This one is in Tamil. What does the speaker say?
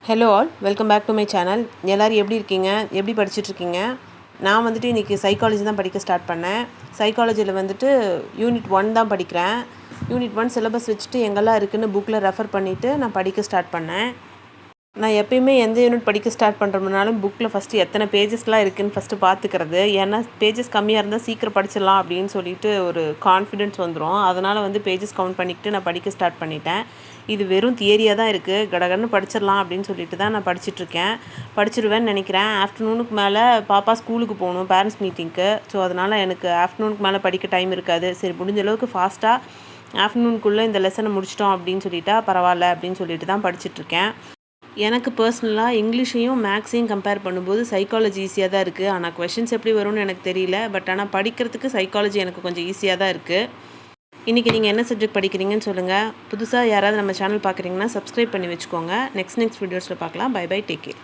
Hello all, welcome back to my channel. எல்லோரும் எப்படி இருக்கீங்க? எப்படி படிச்சுட்ருக்கீங்க? நான் வந்துட்டு இன்றைக்கி சைக்காலஜி தான் படிக்க ஸ்டார்ட் பண்ணேன். சைக்காலஜியில் வந்துட்டு யூனிட் 1 தான் படிக்கிறேன். யூனிட் 1 சிலபஸ் வச்சுட்டு எங்கெல்லாம் இருக்குதுன்னு புக்கில் ரெஃபர் பண்ணிவிட்டு நான் படிக்க ஸ்டார்ட் பண்ணேன். நான் எப்பயுமே எந்த யூனிட் படிக்க ஸ்டார்ட் பண்ணுறோம்னாலும் புக்கில் ஃபஸ்ட்டு எத்தனை பேஜஸ்லாம் இருக்குதுன்னு ஃபஸ்ட்டு பார்த்துக்கிறது. ஏன்னா பேஜஸ் கம்மியாக இருந்தால் சீக்கிரம் படிச்சிடலாம் அப்படின்னு சொல்லிட்டு ஒரு கான்ஃபிடென்ஸ் வந்துடும். அதனால் வந்து பேஜஸ் கவுண்ட் பண்ணிக்கிட்டு நான் படிக்க ஸ்டார்ட் பண்ணிட்டேன். இது வெறும் தியரியாக தான் இருக்குது, கடகடன்னு படிச்சிடலாம் அப்படின்னு சொல்லிட்டு தான் நான் படிச்சுட்ருக்கேன். படிச்சிடுவேன்னு நினைக்கிறேன். ஆஃப்டர்நூனுக்கு மேலே பாப்பா ஸ்கூலுக்கு போகணும், பேரண்ட்ஸ் மீட்டிங்க்கு. ஸோ அதனால் எனக்கு ஆஃப்டர்நூனுக்கு மேலே படிக்க டைம் இருக்காது. சரி, முடிஞ்ச அளவுக்கு ஃபாஸ்ட்டாக ஆஃப்டர்நூனுக்குள்ளே இந்த லெசனை முடிச்சிட்டோம் அப்படின்னு சொல்லிட்டா பரவாயில்ல அப்படின்னு சொல்லிட்டு தான் படிச்சுட்ருக்கேன். எனக்கு பர்சனலாக இங்கிலீஷையும் மேக்ஸையும் கம்பேர் பண்ணும்போது சைக்காலஜி ஈஸியாக தான் இருக்குது. ஆனால் கொஷின்ஸ் எப்படி வரும்னு எனக்கு தெரியல. பட் ஆனால் படிக்கிறதுக்கு சைக்காலஜி எனக்கு கொஞ்சம் ஈஸியாக தான் இருக்குது. இன்றைக்கி நீங்கள் என்ன சப்ஜெக்ட் படிக்கிறீங்கன்னு சொல்லுங்கள். புதுசாக யாராவது நம்ம சேனல் பார்க்குறீங்கன்னா சப்ஸ்கிரைப் பண்ணி வச்சுக்கோங்க. நெக்ஸ்ட் வீடியோஸில் பார்க்கலாம். Bye bye, take care.